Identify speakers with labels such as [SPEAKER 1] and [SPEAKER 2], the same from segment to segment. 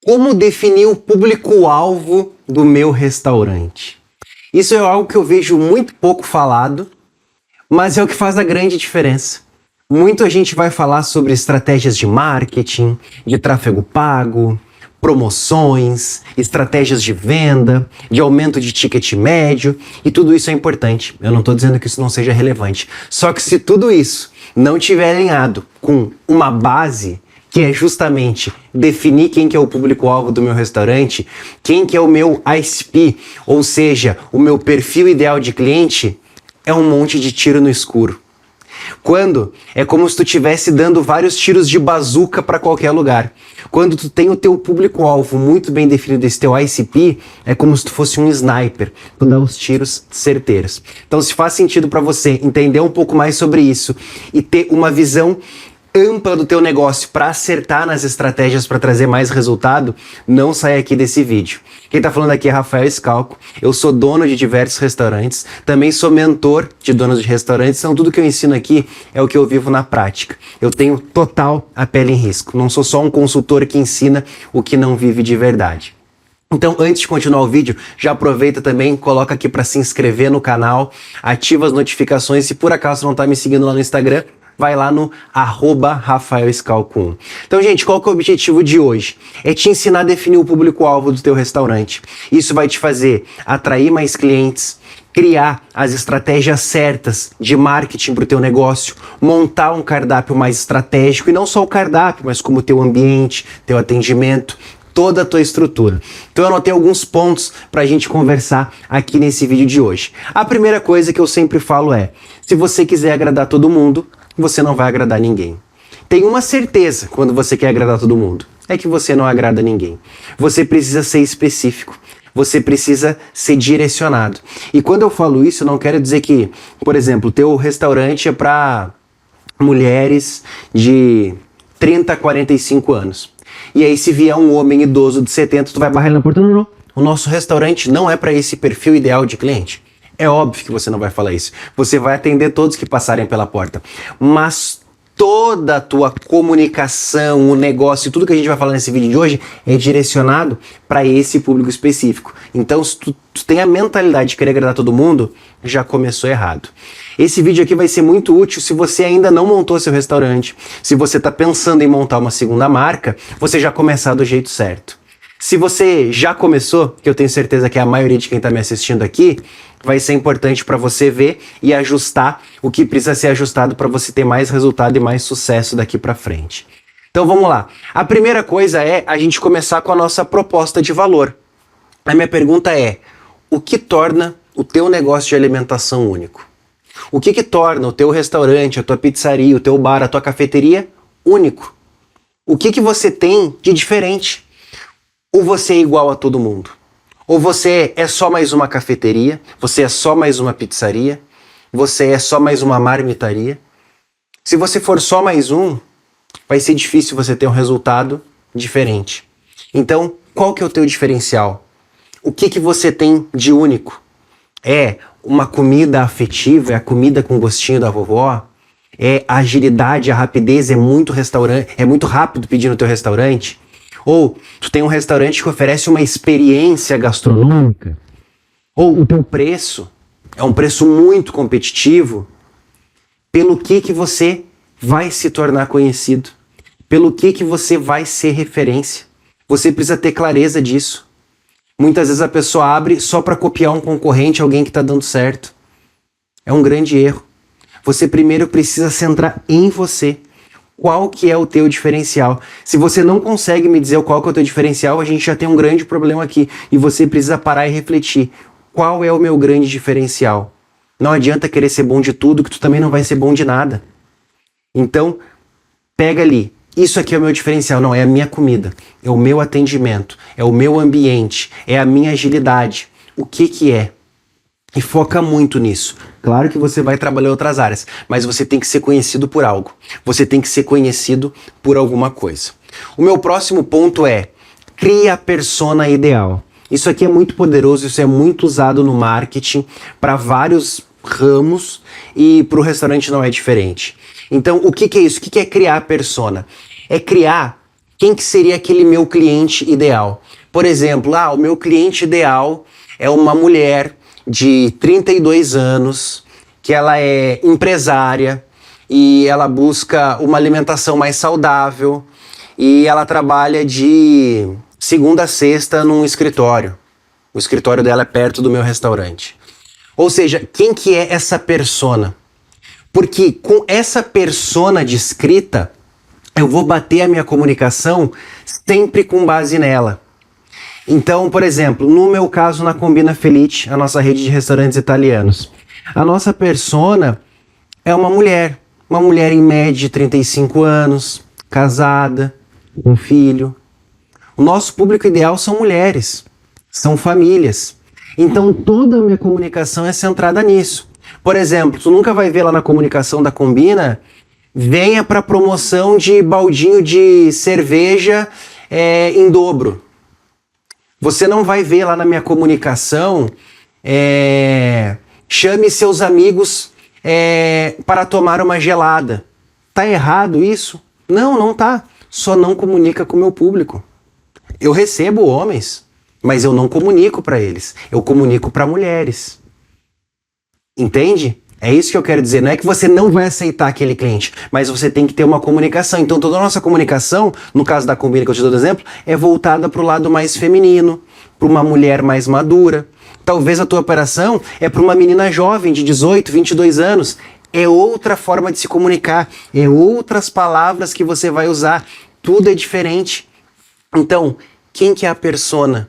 [SPEAKER 1] Como definir o público-alvo do meu restaurante? Isso é algo que eu vejo muito pouco falado, mas é o que faz a grande diferença. Muita gente vai falar sobre estratégias de marketing, de tráfego pago, promoções, estratégias de venda, de aumento de ticket médio, e tudo isso é importante. Eu não estou dizendo que isso não seja relevante. Só que se tudo isso não estiver alinhado com uma base, que é justamente definir quem que é o público-alvo do meu restaurante, quem que é o meu ICP, ou seja, o meu perfil ideal de cliente, é um monte de tiro no escuro. Quando é como se tu estivesse dando vários tiros de bazuca para qualquer lugar. Quando tu tem o teu público-alvo muito bem definido, esse teu ICP, é como se tu fosse um sniper, tu dá os tiros certeiros. Então, se faz sentido para você entender um pouco mais sobre isso e ter uma visão ampla do teu negócio para acertar nas estratégias para trazer mais resultado, não sai aqui desse vídeo. Quem tá falando aqui é Rafael Scalco, eu sou dono de diversos restaurantes, também sou mentor de donos de restaurantes, então tudo que eu ensino aqui é o que eu vivo na prática. Eu tenho total a pele em risco, não sou só um consultor que ensina o que não vive de verdade. Então, antes de continuar o vídeo, já aproveita também, coloca aqui para se inscrever no canal, ativa as notificações, se por acaso não tá me seguindo lá no Instagram, vai lá no @RafaelScalco1. Então, gente, qual que é o objetivo de hoje? É te ensinar a definir o público-alvo do teu restaurante. Isso vai te fazer atrair mais clientes, criar as estratégias certas de marketing para o teu negócio, montar um cardápio mais estratégico, e não só o cardápio, mas como o teu ambiente, teu atendimento, toda a tua estrutura. Então eu anotei alguns pontos para a gente conversar aqui nesse vídeo de hoje. A primeira coisa que eu sempre falo é, se você quiser agradar todo mundo, você não vai agradar ninguém. Tem uma certeza quando você quer agradar todo mundo, é que você não agrada ninguém. Você precisa ser específico, você precisa ser direcionado. E quando eu falo isso, eu não quero dizer que, por exemplo, o teu restaurante é para mulheres de 30 a 45 anos. E aí se vier um homem idoso de 70, tu vai barrar ele na porta? Não, não. O nosso restaurante não é para esse perfil ideal de cliente. É óbvio que você não vai falar isso. Você vai atender todos que passarem pela porta. Mas toda a tua comunicação, o negócio, tudo que a gente vai falar nesse vídeo de hoje é direcionado para esse público específico. Então, se tu tem a mentalidade de querer agradar todo mundo, já começou errado. Esse vídeo aqui vai ser muito útil se você ainda não montou seu restaurante. Se você está pensando em montar uma segunda marca, você já começar do jeito certo. Se você já começou, que eu tenho certeza que é a maioria de quem está me assistindo aqui, vai ser importante para você ver e ajustar o que precisa ser ajustado para você ter mais resultado e mais sucesso daqui para frente. Então vamos lá. A primeira coisa é a gente começar com a nossa proposta de valor. A minha pergunta é, o que torna o teu negócio de alimentação único? O que torna o teu restaurante, a tua pizzaria, o teu bar, a tua cafeteria único? O que você tem de diferente? Ou você é igual a todo mundo? Ou você é só mais uma cafeteria? Você é só mais uma pizzaria? Você é só mais uma marmitaria? Se você for só mais um, vai ser difícil você ter um resultado diferente. Então, qual que é o teu diferencial? O que você tem de único? É uma comida afetiva? É a comida com gostinho da vovó? É a agilidade, a rapidez? É muito rápido pedir no teu restaurante? Ou tu tem um restaurante que oferece uma experiência gastronômica? Ou o teu preço é um preço muito competitivo? Pelo que você vai se tornar conhecido? Pelo que você vai ser referência? Você precisa ter clareza disso. Muitas vezes a pessoa abre só para copiar um concorrente, alguém que está dando certo. É um grande erro. Você primeiro precisa centrar em você. Qual que é o teu diferencial? Se você não consegue me dizer qual que é o teu diferencial, a gente já tem um grande problema aqui. E você precisa parar e refletir. Qual é o meu grande diferencial? Não adianta querer ser bom de tudo, que tu também não vai ser bom de nada. Então, pega ali. Isso aqui é o meu diferencial. Não, é a minha comida. É o meu atendimento. É o meu ambiente. É a minha agilidade. O que é? E foca muito nisso. Claro que você vai trabalhar em outras áreas, mas você tem que ser conhecido por algo. Você tem que ser conhecido por alguma coisa. O meu próximo ponto é, cria a persona ideal. Isso aqui é muito poderoso, isso é muito usado no marketing para vários ramos e para o restaurante não é diferente. Então, o que é isso? O que é criar a persona? É criar quem que seria aquele meu cliente ideal? Por exemplo, o meu cliente ideal é uma mulher de 32 anos, que ela é empresária e ela busca uma alimentação mais saudável e ela trabalha de segunda a sexta num escritório. O escritório dela é perto do meu restaurante. Ou seja, quem que é essa persona? Porque com essa persona descrita, eu vou bater a minha comunicação sempre com base nela. Então, por exemplo, no meu caso, na Combina Felice, a nossa rede de restaurantes italianos, a nossa persona é uma mulher em média de 35 anos, casada, com filho. O nosso público ideal são mulheres, são famílias. Então, toda a minha comunicação é centrada nisso. Por exemplo, tu nunca vai ver lá na comunicação da Combina, venha para promoção de baldinho de cerveja em dobro. Você não vai ver lá na minha comunicação, chame seus amigos para tomar uma gelada. Tá errado isso? Não, não tá. Só não comunica com o meu público. Eu recebo homens, mas eu não comunico para eles. Eu comunico para mulheres. Entende? É isso que eu quero dizer. Não é que você não vai aceitar aquele cliente, mas você tem que ter uma comunicação. Então toda a nossa comunicação, no caso da Combina que eu te dou de exemplo, é voltada para o lado mais feminino, para uma mulher mais madura. Talvez a tua operação é para uma menina jovem de 18, 22 anos. É outra forma de se comunicar, é outras palavras que você vai usar. Tudo é diferente. Então, quem que é a persona?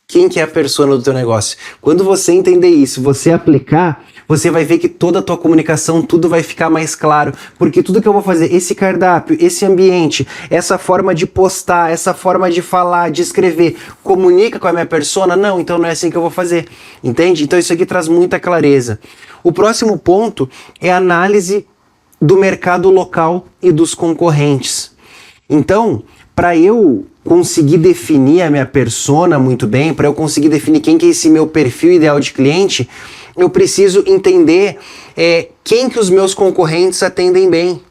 [SPEAKER 1] Quem que é a persona do teu negócio? Quando você entender isso, você aplicar, você vai ver que toda a tua comunicação, tudo vai ficar mais claro. Porque tudo que eu vou fazer, esse cardápio, esse ambiente, essa forma de postar, essa forma de falar, de escrever, comunica com a minha persona? Não, então não é assim que eu vou fazer. Entende? Então isso aqui traz muita clareza. O próximo ponto é a análise do mercado local e dos concorrentes. Então, para eu conseguir definir a minha persona muito bem, para eu conseguir definir quem que é esse meu perfil ideal de cliente, eu preciso entender quem que os meus concorrentes atendem bem.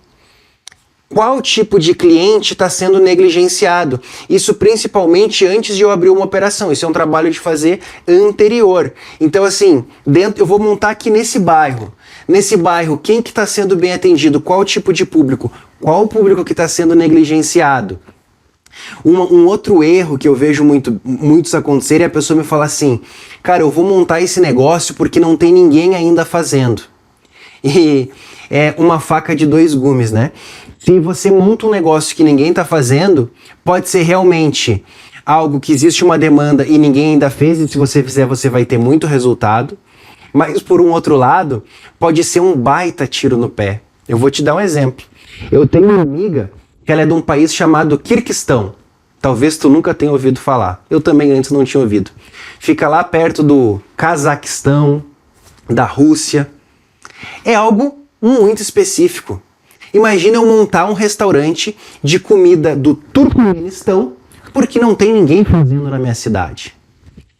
[SPEAKER 1] Qual tipo de cliente está sendo negligenciado? Isso principalmente antes de eu abrir uma operação. Isso é um trabalho de fazer anterior. Então assim, eu vou montar aqui nesse bairro. Nesse bairro, quem que está sendo bem atendido? Qual tipo de público? Qual o público que está sendo negligenciado? Um outro erro que eu vejo muitos acontecer é a pessoa me falar assim, cara, eu vou montar esse negócio porque não tem ninguém ainda fazendo. E é uma faca de dois gumes, né? Se você monta um negócio que ninguém está fazendo, pode ser realmente algo que existe uma demanda e ninguém ainda fez, e se você fizer você vai ter muito resultado. Mas por um outro lado, pode ser um baita tiro no pé. Eu vou te dar um exemplo. Eu tenho uma amiga que ela é de um país chamado Quirguistão. Talvez tu nunca tenha ouvido falar. Eu também antes não tinha ouvido. Fica lá perto do Cazaquistão, da Rússia. É algo muito específico. Imagina eu montar um restaurante de comida do Turcomenistão porque não tem ninguém fazendo na minha cidade.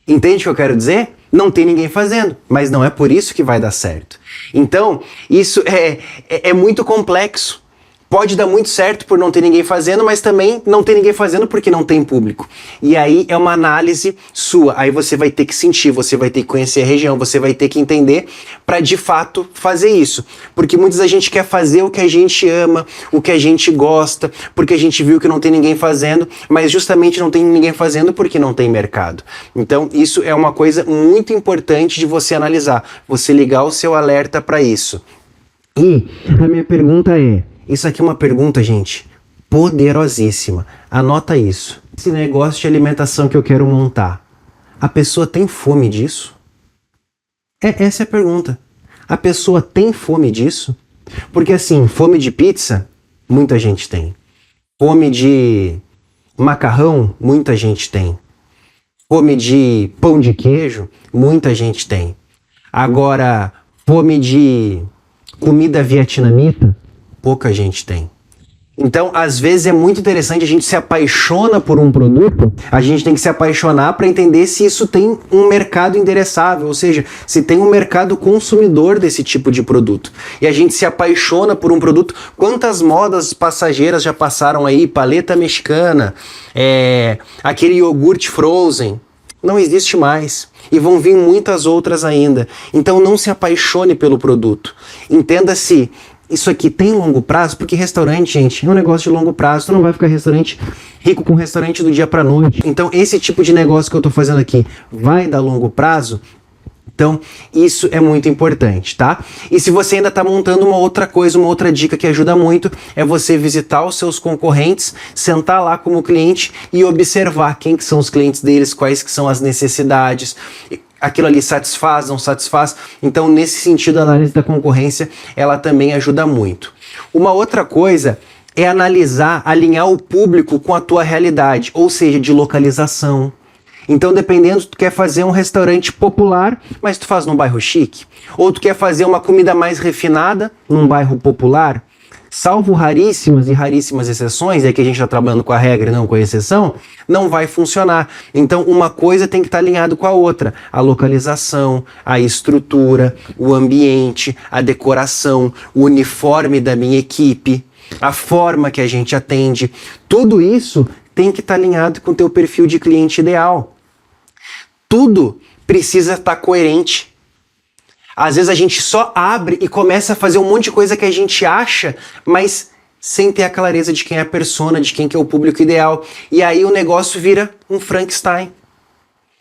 [SPEAKER 1] Entende o que eu quero dizer? Não tem ninguém fazendo, mas não é por isso que vai dar certo. Então, isso é muito complexo. Pode dar muito certo por não ter ninguém fazendo, mas também não tem ninguém fazendo porque não tem público. E aí é uma análise sua. Aí você vai ter que sentir, você vai ter que conhecer a região, você vai ter que entender para de fato fazer isso. Porque muitas vezes a gente quer fazer o que a gente ama, o que a gente gosta, porque a gente viu que não tem ninguém fazendo, mas justamente não tem ninguém fazendo porque não tem mercado. Então isso é uma coisa muito importante de você analisar, você ligar o seu alerta para isso. E a minha pergunta é, isso aqui é uma pergunta, gente, poderosíssima. Anota isso. Esse negócio de alimentação que eu quero montar, a pessoa tem fome disso? Essa é a pergunta. A pessoa tem fome disso? Porque assim, fome de pizza, muita gente tem. Fome de macarrão, muita gente tem. Fome de pão de queijo, muita gente tem. Agora, fome de comida vietnamita, pouca gente tem. Então, às vezes é muito interessante, a gente se apaixona por um produto, a gente tem que se apaixonar para entender se isso tem um mercado endereçável, ou seja, se tem um mercado consumidor desse tipo de produto. E a gente se apaixona por um produto. Quantas modas passageiras já passaram aí? Paleta mexicana, aquele iogurte frozen, não existe mais. E vão vir muitas outras ainda. Então não se apaixone pelo produto. Entenda-se, isso aqui tem longo prazo, porque restaurante, gente, é um negócio de longo prazo. Tu não vai ficar rico com restaurante do dia pra noite. Então esse tipo de negócio que eu tô fazendo aqui vai dar longo prazo? Então, isso é muito importante, tá? E se você ainda está montando uma outra coisa, uma outra dica que ajuda muito, é você visitar os seus concorrentes, sentar lá como cliente e observar quem que são os clientes deles, quais que são as necessidades, aquilo ali satisfaz, não satisfaz. Então, nesse sentido, a análise da concorrência, ela também ajuda muito. Uma outra coisa é analisar, alinhar o público com a tua realidade, ou seja, de localização. Então, dependendo, tu quer fazer um restaurante popular, mas tu faz num bairro chique. Ou tu quer fazer uma comida mais refinada num bairro popular. Salvo raríssimas e raríssimas exceções, é que a gente está trabalhando com a regra e não com a exceção, não vai funcionar. Então, uma coisa tem que estar alinhado com a outra. A localização, a estrutura, o ambiente, a decoração, o uniforme da minha equipe, a forma que a gente atende. Tudo isso tem que estar alinhado com o teu perfil de cliente ideal. Tudo precisa estar coerente. Às vezes a gente só abre e começa a fazer um monte de coisa que a gente acha, mas sem ter a clareza de quem é a persona, de quem que é o público ideal. E aí o negócio vira um Frankenstein.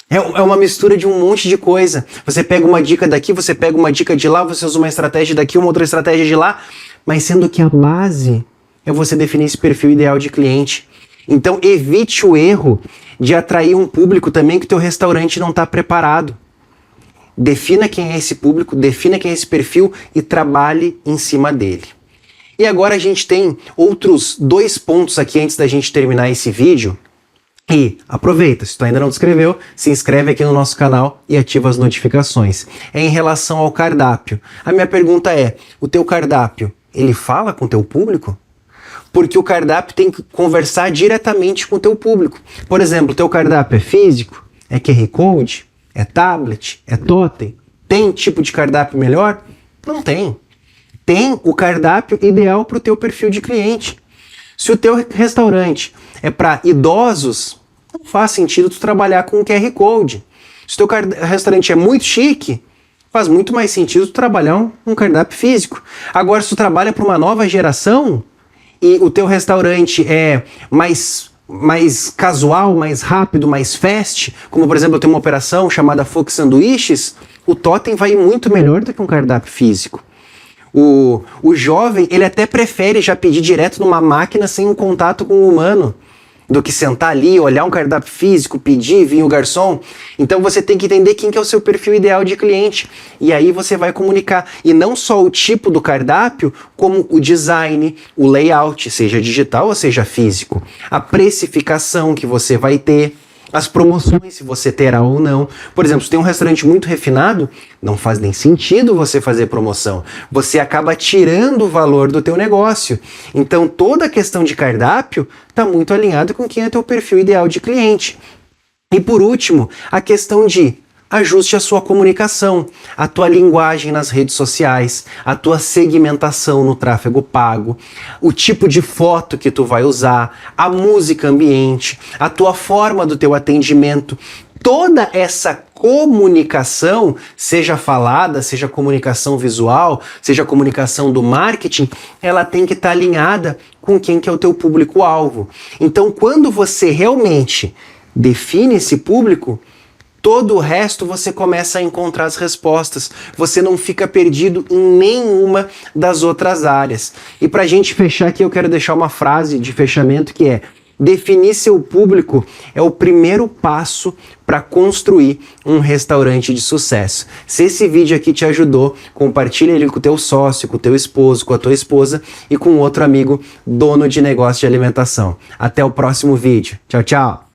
[SPEAKER 1] É uma mistura de um monte de coisa. Você pega uma dica daqui, você pega uma dica de lá, você usa uma estratégia daqui, uma outra estratégia de lá, mas sendo que a base é você definir esse perfil ideal de cliente. Então evite o erro de atrair um público também que o teu restaurante não está preparado. Defina quem é esse público, defina quem é esse perfil e trabalhe em cima dele. E agora a gente tem outros 2 pontos aqui antes da gente terminar esse vídeo. E aproveita, se tu ainda não te inscreveu, se inscreve aqui no nosso canal e ativa as notificações. É em relação ao cardápio. A minha pergunta é, o teu cardápio, ele fala com o teu público? Porque o cardápio tem que conversar diretamente com o teu público. Por exemplo, o teu cardápio é físico? É QR Code? É tablet? É totem? Tem tipo de cardápio melhor? Não tem. Tem o cardápio ideal para o teu perfil de cliente. Se o teu restaurante é para idosos, não faz sentido tu trabalhar com QR Code. Se o teu restaurante é muito chique, faz muito mais sentido tu trabalhar um cardápio físico. Agora, se tu trabalha para uma nova geração e o teu restaurante é mais casual, mais rápido, mais fast, como por exemplo eu tenho uma operação chamada Fox Sanduíches, o totem vai muito melhor do que um cardápio físico. O jovem, ele até prefere já pedir direto numa máquina sem um contato com o humano, do que sentar ali, olhar um cardápio físico, pedir, vir o garçom. Então você tem que entender quem que é o seu perfil ideal de cliente. E aí você vai comunicar. E não só o tipo do cardápio, como o design, o layout, seja digital ou seja físico. A precificação que você vai ter. As promoções, se você terá ou não. Por exemplo, se tem um restaurante muito refinado, não faz nem sentido você fazer promoção. Você acaba tirando o valor do teu negócio. Então, toda a questão de cardápio está muito alinhada com quem é teu perfil ideal de cliente. E por último, a questão de ajuste a sua comunicação, a tua linguagem nas redes sociais, a tua segmentação no tráfego pago, o tipo de foto que tu vai usar, a música ambiente, a tua forma do teu atendimento. Toda essa comunicação, seja falada, seja comunicação visual, seja comunicação do marketing, ela tem que estar alinhada com quem que é o teu público-alvo. Então, quando você realmente define esse público, todo o resto você começa a encontrar as respostas. Você não fica perdido em nenhuma das outras áreas. E para a gente fechar aqui, eu quero deixar uma frase de fechamento que é: definir seu público é o primeiro passo para construir um restaurante de sucesso. Se esse vídeo aqui te ajudou, compartilha ele com o teu sócio, com o teu esposo, com a tua esposa e com outro amigo dono de negócio de alimentação. Até o próximo vídeo. Tchau, tchau!